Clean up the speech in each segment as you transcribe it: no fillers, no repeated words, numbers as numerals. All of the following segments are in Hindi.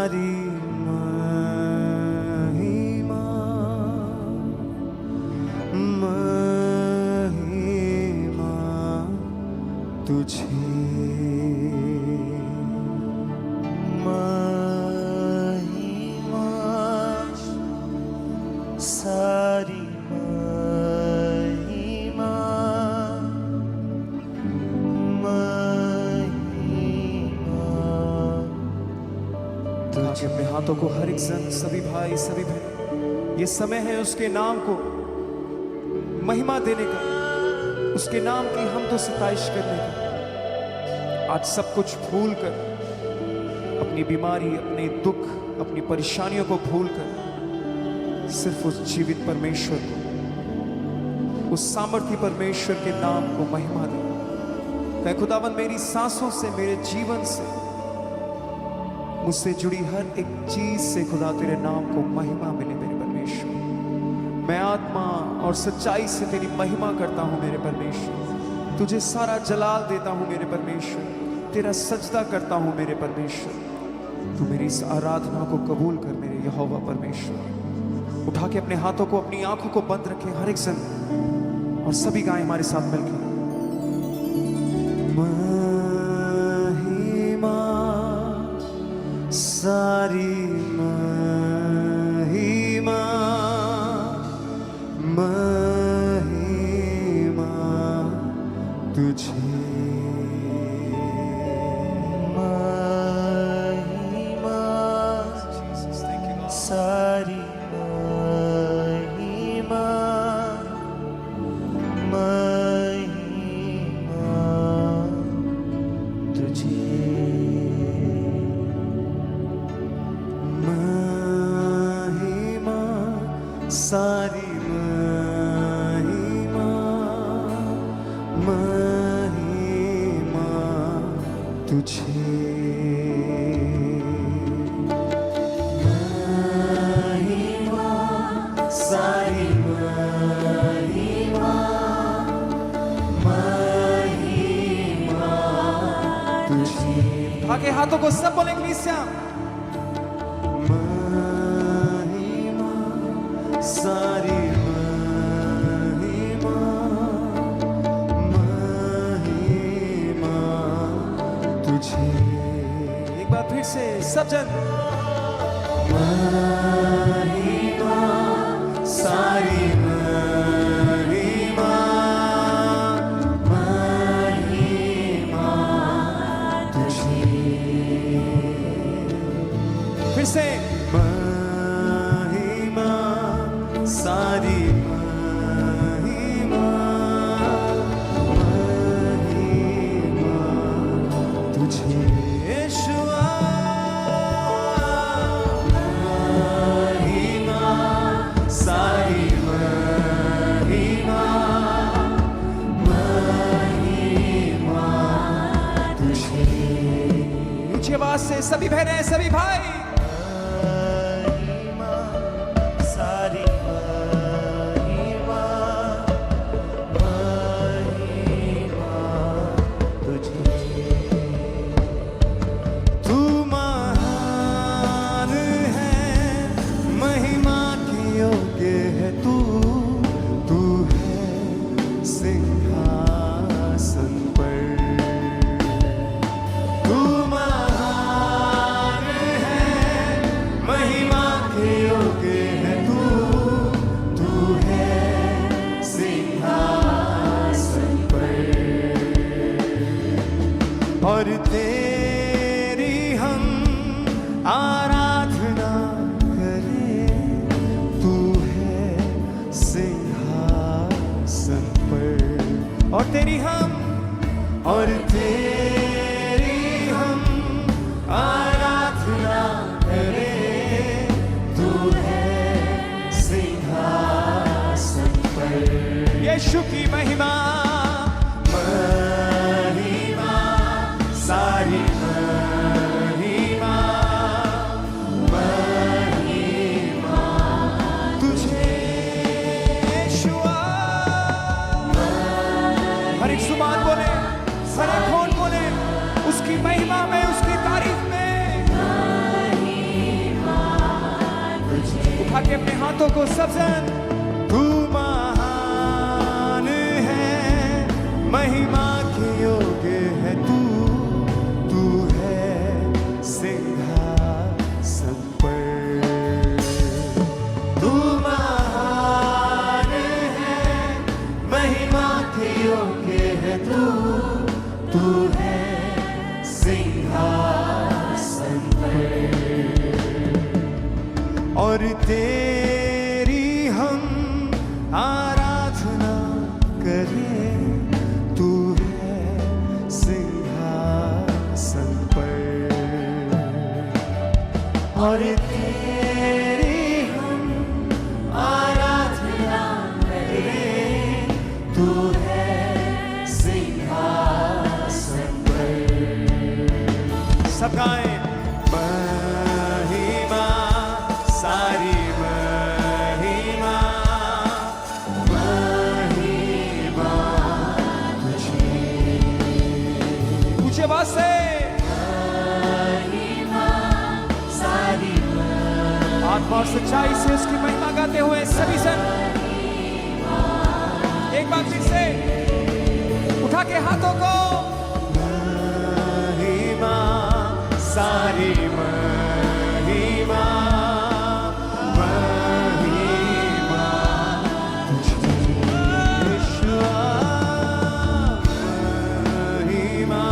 सारी महिमा महिमा तुझे, महिमा सारी महिमा महिमा तुझे। अपने हाथों को हर एक जन, सभी भाई सभी बहन, ये समय है उसके नाम को महिमा देने का, उसके नाम की हम तो सताइश करने का। आज सब कुछ भूल कर, अपनी बीमारी, अपने दुख, अपनी परेशानियों को भूल कर सिर्फ उस जीवित परमेश्वर को, उस सामर्थ्य परमेश्वर के नाम को महिमा दे। कहे खुदावन मेरी सांसों से, मेरे जीवन से, मुझसे जुड़ी हर एक चीज से खुदा तेरे नाम को महिमा मिले मेरे परमेश्वर। मैं आत्मा और सच्चाई से तेरी महिमा करता हूं मेरे परमेश्वर। तुझे सारा जलाल देता हूं मेरे परमेश्वर, तेरा सजदा करता हूं मेरे परमेश्वर। तू मेरी इस आराधना को कबूल कर मेरे यहोवा परमेश्वर। उठा के अपने हाथों को, अपनी आंखों को बंद रखें हर एक सन, और सभी गाएं हमारे साथ मिलकर। महिमा सारी महिमा महिमा तुझे, महिमा सारी महिमा महिमा तुझे, महिमा सारी महिमा महिमा तुझे, महिमा सारी महिमा महिमा तुझे। आगे हाथों को सब बोलेंगे कलीसिया। महिमा सारी महिमा महिमा तुझे। एक बार फिर से सब जन। महिमा सारी महिमा महिमा तुझे। फिर से महिमा सारी महिमा महिमा तुझे। यीशुआ महिमा सारी महिमा महिमा तुझे। ऊंची आवाज से सभी बहनें, सभी भाई। और तेरी हम आराधना करें, तू है सिंहासन पर। और तेरी हम आराधना करें, तू है सिंहासन पर। यीशु की महिमा सारी महिमा महिमा तुझे। यीशुआ हर एक जुबान बोले, हर एक होंठ के अपने हाथों को सब जन तू महान है, महिमा के योग्य है तू, तू है सिंहासन पर। तू महान है, महिमा के योग्य है तू, तू है सिंहासन पर। और तेरी हम आराधना करें, तू है सिंहासन पर। और तेरी हम आराधना करें, तू है सिंहासन पर। सब गाएं महिमा, सारी महिमा, महिमा तुझे। ऊंचे आवाज से महिमा, सारी महिमा, आत्मा और सच्चाई से उसकी महिमा गाते हुए सभी सन एक बार फिर से उठा के हाथों को महिमा, सारी महिमा, महिमा तुझे। यीशुआ महिमा,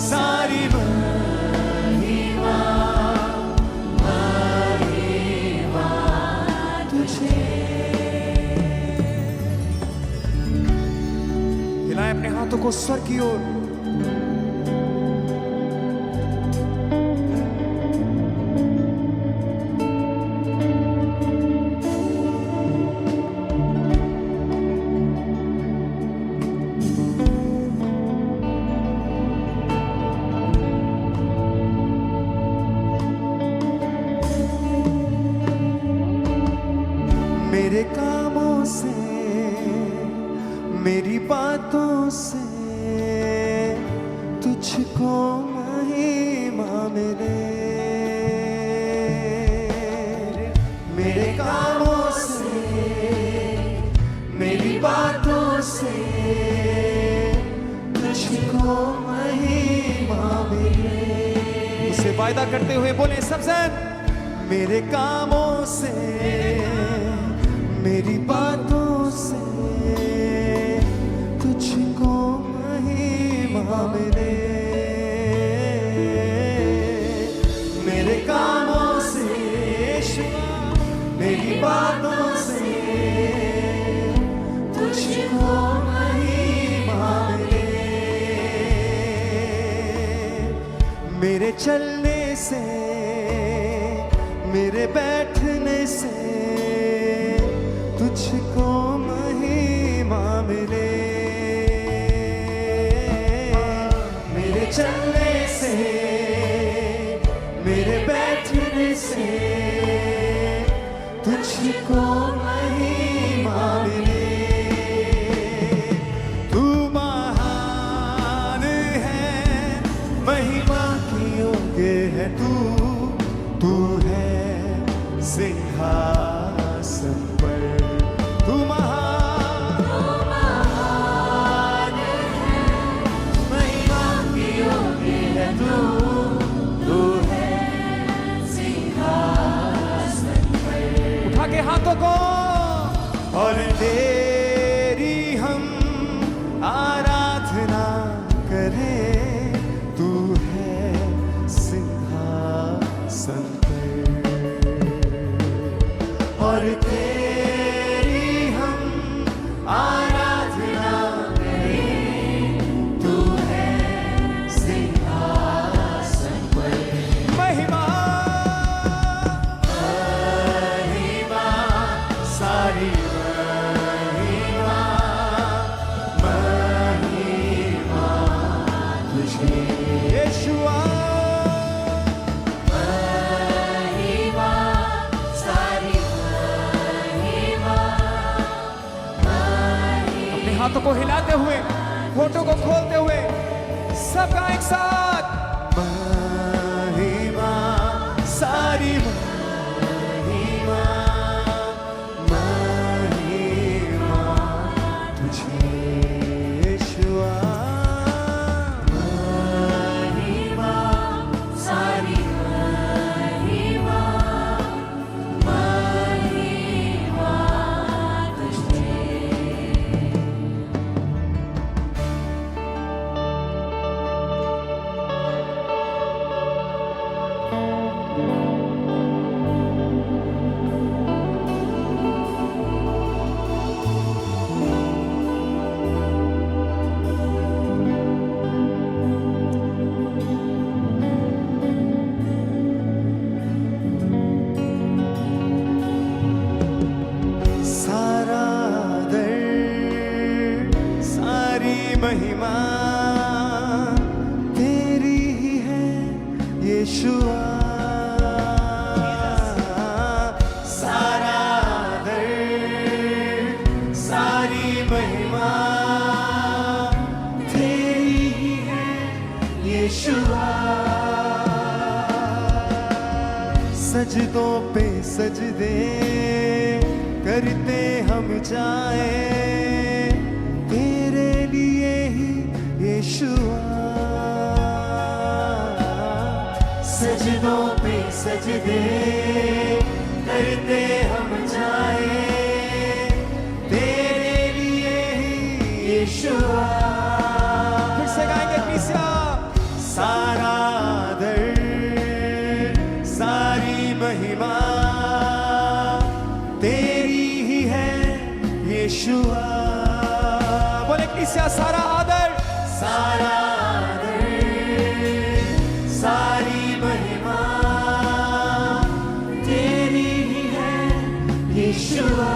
सारी महिमा, महिमा तुझे। हिलाएं अपने हाथों को स्वर की ओर। मेरे कामों से, मेरी बातों से तुझको महिमा मिले। मेरे कामों से, मेरी बातों से तुझको महिमा मिले। उसे वायदा करते हुए बोले सब जन, मेरे कामों से, मेरी बातों से तुझको महिमा मिले। मेरे कामों से, मेरी बातों से तुझको महिमा मिले। मेरे चलने से, मेरे बैठने से तुझको महिमा मिले। मेरे चलने से, मेरे बैठने से तुझको महिमा मिले। तू महान है, महिमा की योग्य है तू, तू है सिंहासन पर। तू महान है, महिमा की योग्य है तू, तू है सिंहासन पर। उठा के हाथों को और तेरी हम आराधना करें, तू है सिंहासन पर। और तेरी हम आराधना करें, तू है सिंहासन पर। महिमा, महिमा, सारी महिमा, महिमा तुझे। यीशुआ हाथों को हिलाते हुए, होठों को खोलते हुए सबका एक साथ महिमा, सारी महिमा, यीशुआ। सजदों पे सजदे करते हम जाए तेरे लिए ही यीशुआ। सजदों पे सजदे करते हम जाए तेरे लिए ही यीशुआ। फिर से गाएंगे कलीसिया। सारा आदर सारी महिमा तेरी ही है यीशुआ। बोले कलीसिया। सारा आदर सारा सारी महिमा तेरी ही है यीशुआ।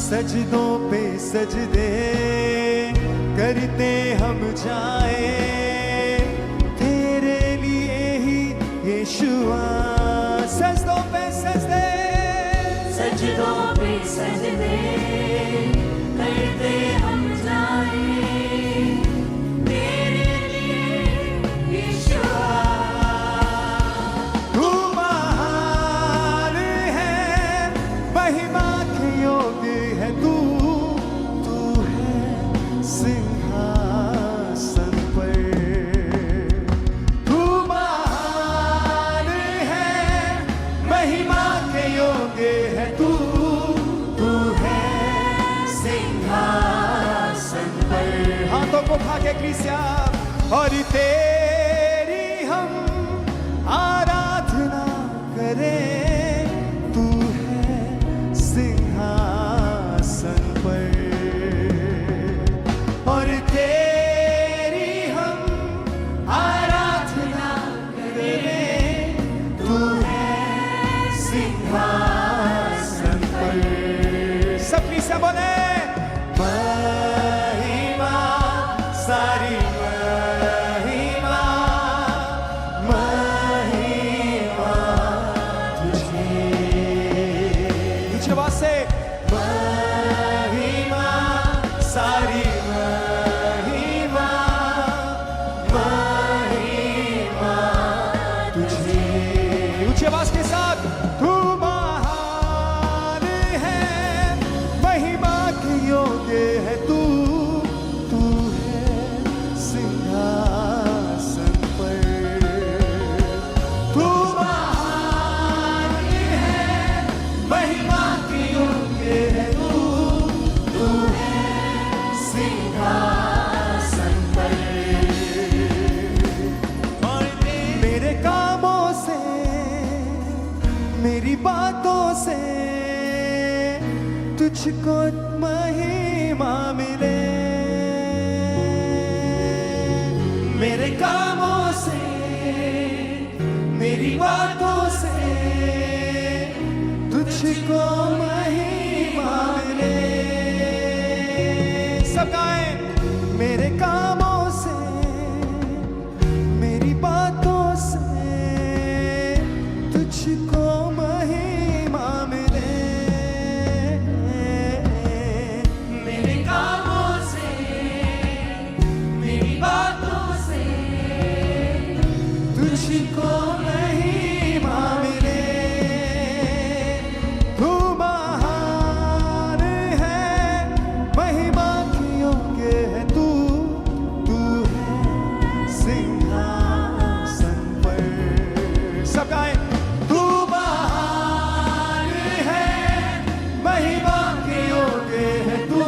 सजदों पे सजदे करते हम जाए तेरे लिए ही यीशुआ। सजदों पे सजदे सजदों पे सजदे करते हम जाए कलीसिया। और तेरी हम आराधना करें तू है सिंहासन पर। और तेरी हम आराधना करें तू है सिंहासन पर। सब कलीसिया बोले। सारी महिमा महिमा तुझे। पीछे बात से महिमा सारी महिमा महिमा तुझे। ऊंची आवाज के साथ। तू महान है महिमा के योग्य है तू सिंहासन पर। तू महान है महिमा के योग्य है तू है सिंहासन पर। और मेरे कामों से मेरी बातों से तुझको महिमा मिले। मेरे कामों से मेरी बातों से तुझको महिमा मिले। सब गाएं। मेरे कामों से मेरी बातों से तुझको महिमा मिले। मेरे कामों से मेरी बातों तुझको महिमा मिले। तू महान है महिमा के योग्य है तू है सिंहासन पर। सब गाएं। तू महान है महिमा के योग्य है तू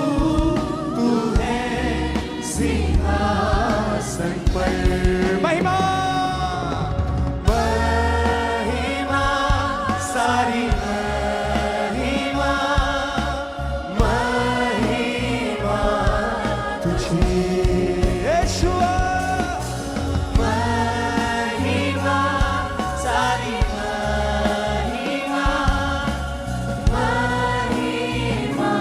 है सिंहासन पर। महिमा सारी महिमा महिमा तुझे यीशुआ। महिमा सारी महिमा महिमा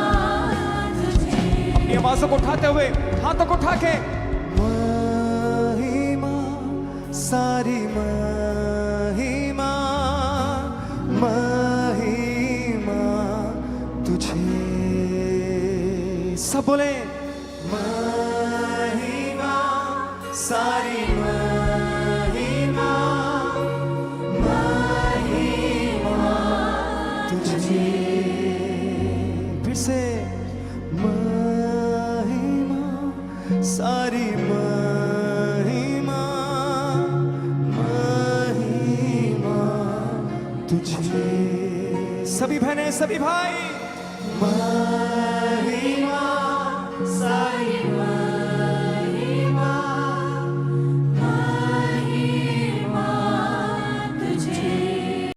तुझे। अपनी आवाज़ों को उठाते हुए हाथों को उठा के। महिमा सारी महिमा महिमा तुझे। सब बोले। महिमा सारी महिमा महिमा तुझे। फिर से महिमा सारी महिमा महिमा तुझे। सभी बहनें सभी भाई